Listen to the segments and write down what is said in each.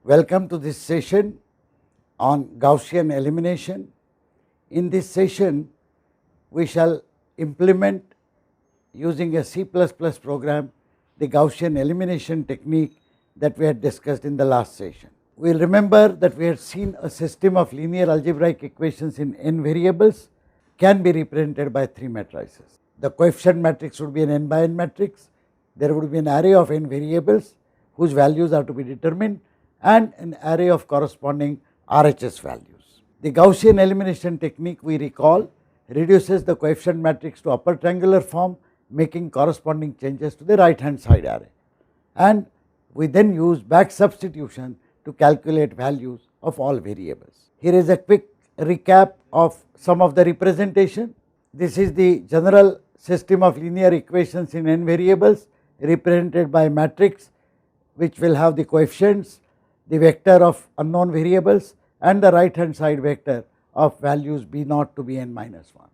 Welcome to this session on Gaussian elimination. In this session, we shall implement using a C++ program the Gaussian elimination technique that we had discussed in the last session. We will remember that we had seen a system of linear algebraic equations in n variables can be represented by three matrices. The coefficient matrix would be an n by n matrix. There would be an array of n variables whose values are to be determined and an array of corresponding RHS values. The Gaussian elimination technique, we recall, reduces the coefficient matrix to upper triangular form, making corresponding changes to the right hand side array, and we then use back substitution to calculate values of all variables. Here is a quick recap of some of the representation. This is the general system of linear equations in n variables represented by a matrix which will have the coefficients, the vector of unknown variables, and the right hand side vector of values b0 to bn minus 1.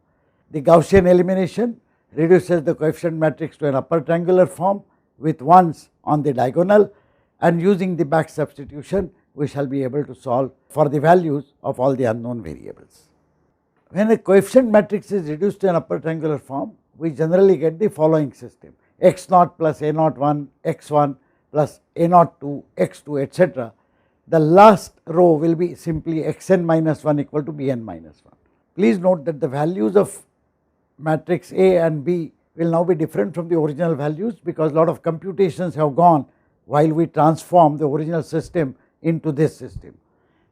The Gaussian elimination reduces the coefficient matrix to an upper triangular form with ones on the diagonal, and using the back substitution we shall be able to solve for the values of all the unknown variables. When a coefficient matrix is reduced to an upper triangular form, we generally get the following system: x0 plus a01 x1 plus a02 x2 etc. The last row will be simply xn minus 1 equal to bn minus 1. Please note that the values of matrix A and B will now be different from the original values because a lot of computations have gone while we transform the original system into this system,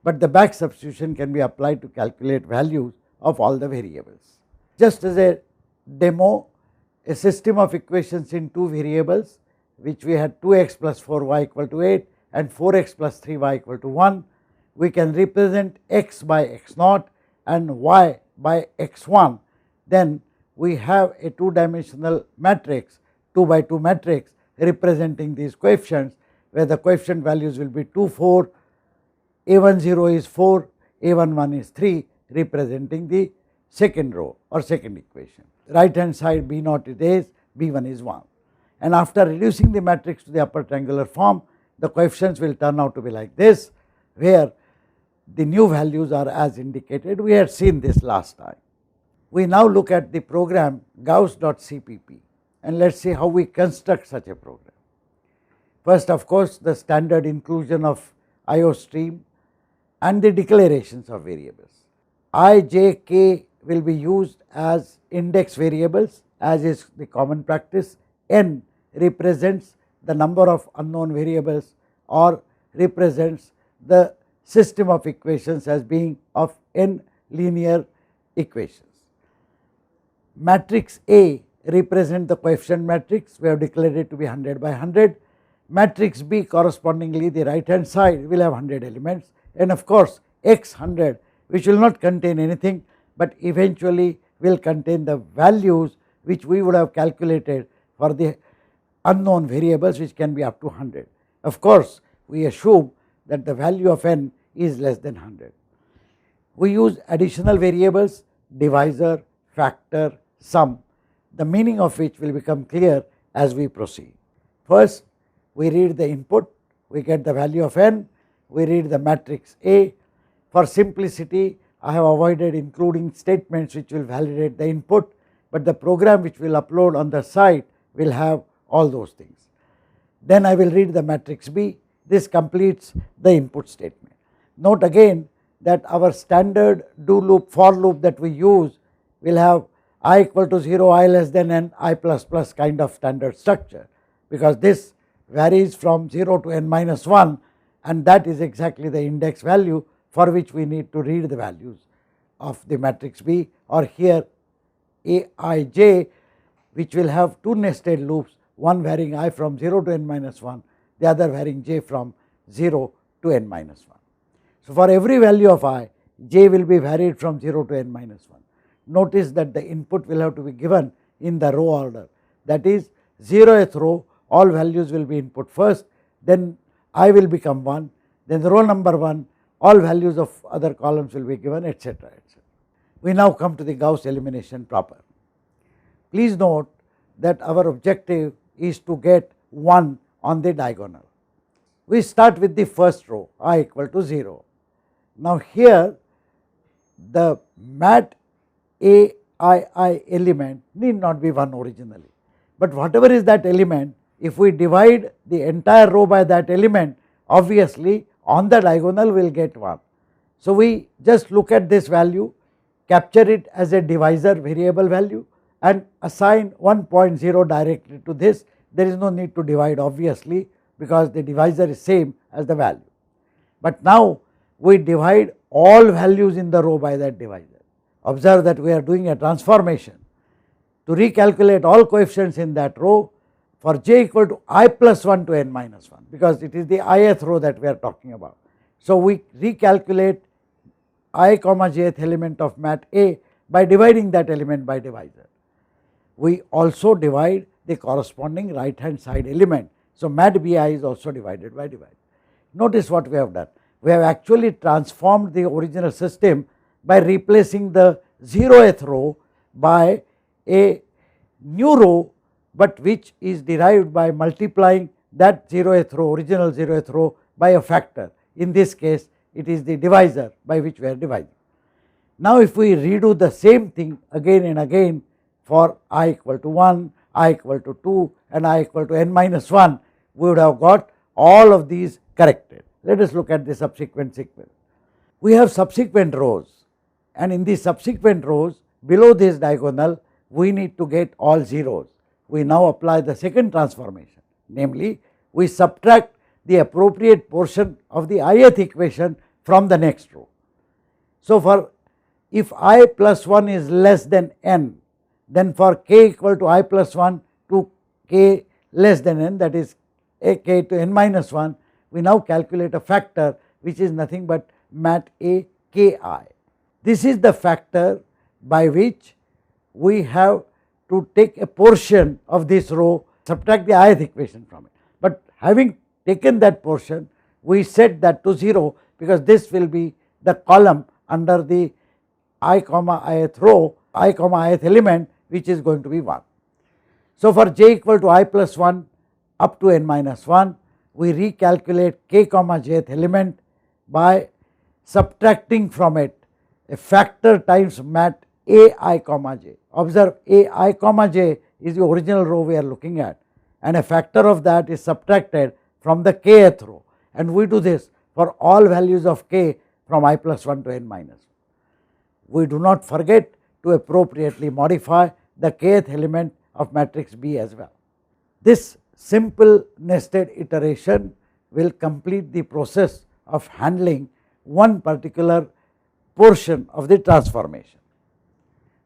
but the back substitution can be applied to calculate values of all the variables. Just as a demo, a system of equations in two variables which we had 2x plus 4y equal to 8 and 4x plus 3y equal to 1, we can represent x by x0 and y by x1. Then we have a two dimensional matrix, 2 by 2 matrix representing these coefficients, where the coefficient values will be 2, 4, a10 is 4, a11 is 3, representing the second row or second equation. Right hand side b0 is b1 is 1, and after reducing the matrix to the upper triangular form, the coefficients will turn out to be like this, where the new values are as indicated. We had seen this last time. We now look at the program gauss.cpp, and let us see how we construct such a program. First, of course, the standard inclusion of IO stream and the declarations of variables. I, j, k will be used as index variables, as is the common practice. N represents the number of unknown variables or represents the system of equations as being of n linear equations. Matrix A represent the coefficient matrix, we have declared it to be 100 by 100. Matrix B correspondingly the right hand side will have 100 elements, and of course x100 which will not contain anything but eventually will contain the values which we would have calculated for the unknown variables, which can be up to 100. Of course, we assume that the value of n is less than 100. We use additional variables, divisor, factor, sum, the meaning of which will become clear as we proceed. First, we read the input, we get the value of n, we read the matrix A. For simplicity, I have avoided including statements which will validate the input, but the program which we will upload on the site will have all those things. Then I will read the matrix B. This completes the input statement. Note again that our standard do loop, for loop that we use will have I equal to 0, I less than n, I plus plus kind of standard structure, because this varies from 0 to n minus 1, and that is exactly the index value for which we need to read the values of the matrix B, or here Aij, which will have two nested loops, one varying I from 0 to n minus 1, the other varying j from 0 to n minus 1. So for every value of I, j will be varied from 0 to n minus 1. Notice that the input will have to be given in the row order, that is 0th row all values will be input first, then I will become 1, then the row number 1 all values of other columns will be given, etc. etc. We now come to the Gauss elimination proper. Please note that our objective is to get 1 on the diagonal. we start with the first row I equal to 0. Now here the mat aii element need not be 1 originally, but whatever is that element, if we divide the entire row by that element, obviously on the diagonal we will get 1. So we just look at this value, capture it as a divisor variable value and assign 1.0 directly to this. There is no need to divide obviously, because the divisor is same as the value. But now we divide all values in the row by that divisor. Observe that we are doing a transformation to recalculate all coefficients in that row for j equal to I plus 1 to n minus 1, because it is the ith row that we are talking about. So we recalculate I comma jth element of mat A by dividing that element by divisor. We also divide the corresponding right hand side element. So mat Bi is also divided by divisor. Notice what we have done. We have actually transformed the original system by replacing the 0th row by a new row, but which is derived by multiplying that 0th row, original 0th row, by a factor. In this case it is the divisor by which we are dividing. Now if we redo the same thing again and again for I equal to 1, I equal to 2 and I equal to n minus 1, we would have got all of these corrected. Let us look at the subsequent sequence. We have subsequent rows, and in the subsequent rows below this diagonal we need to get all zeros. We now apply the second transformation, namely we subtract the appropriate portion of the ith equation from the next row. So for if I plus 1 is less than n, then for k equal to I plus 1 to k less than n, that is a k to n minus 1, we now calculate a factor which is nothing but mat A ki. This is the factor by which we have to take a portion of this row, subtract the ith equation from it. But having taken that portion, we set that to 0, because this will be the column under the I comma ith row, I comma ith element, which is going to be 1. So for j equal to I plus 1 up to n minus 1, we recalculate k comma jth element by subtracting from it a factor times mat ai comma j. Observe ai comma j is the original row we are looking at, and a factor of that is subtracted from the kth row, and we do this for all values of k from I plus 1 to n minus 1. We do not forget to appropriately modify the kth element of matrix B as well. This simple nested iteration will complete the process of handling one particular portion of the transformation.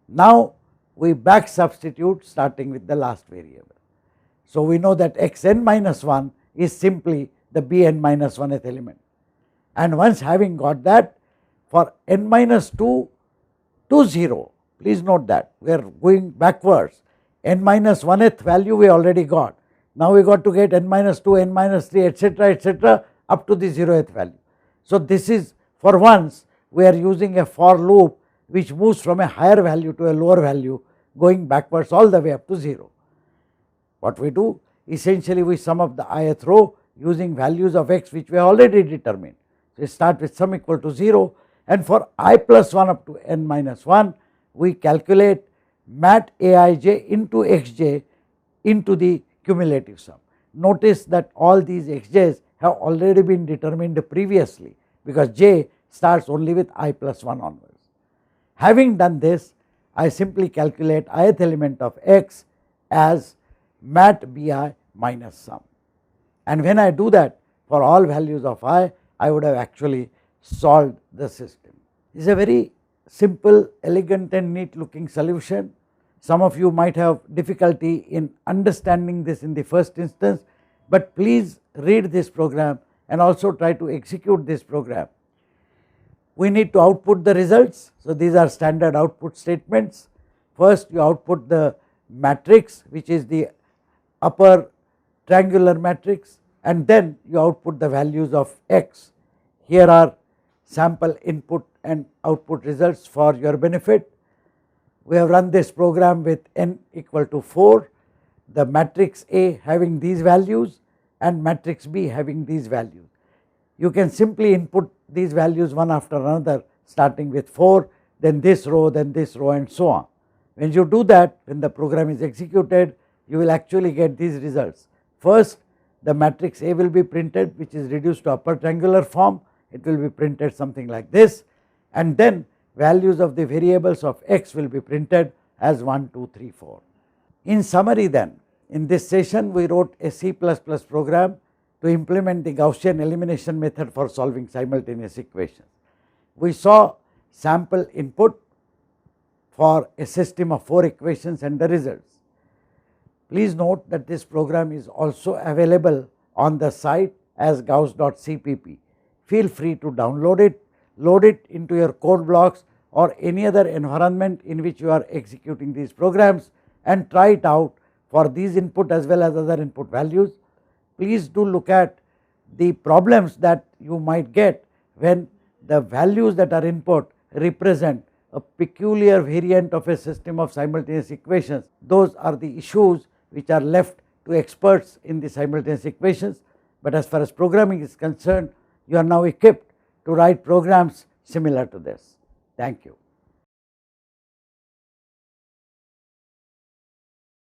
Now we back substitute starting with the last variable. So we know that xn minus 1 is simply the Bn minus 1th element, and once having got that, for n minus 2 to 0, please note that we are going backwards. N minus 1th value we already got. Now we got to get n minus 2, n minus 3, etc. up to the 0th value. So this is, for once we are using a for loop which moves from a higher value to a lower value, going backwards all the way up to 0. What we do, essentially we sum up the ith row using values of x which we already determined. So we start with sum equal to 0, and for I plus 1 up to n minus 1, we calculate mat aij into xj into the cumulative sum. Notice that all these xj's have already been determined previously, because j starts only with I plus 1 onwards. Having done this, I simply calculate ith element of x as mat bi minus sum, and when I do that for all values of I would have actually solved the system. It is a very simple, elegant and neat looking solution. Some of you might have difficulty in understanding this in the first instance, but please read this program and also try to execute this program. We need to output the results. So these are standard output statements. First you output the matrix, which is the upper triangular matrix, and then you output the values of x. Here are sample input and output results for your benefit. We have run this program with n equal to 4, the matrix A having these values, and matrix B having these values. You can simply input these values one after another, starting with 4, then this row, and so on. When you do that, when the program is executed, you will actually get these results. First, the matrix A will be printed, which is reduced to upper triangular form. It will be printed something like this, and then values of the variables of x will be printed as 1, 2, 3, 4. In summary then, in this session we wrote a C++ program to implement the Gaussian elimination method for solving simultaneous equations. We saw sample input for a system of 4 equations and the results. Please note that this program is also available on the site as gauss.cpp. Feel free to download it, load it into your code blocks or any other environment in which you are executing these programs, and try it out for these input as well as other input values. Please do look at the problems that you might get when the values that are input represent a peculiar variant of a system of simultaneous equations. Those are the issues which are left to experts in the simultaneous equations, but as far as programming is concerned, you are now equipped to write programs similar to this. Thank you.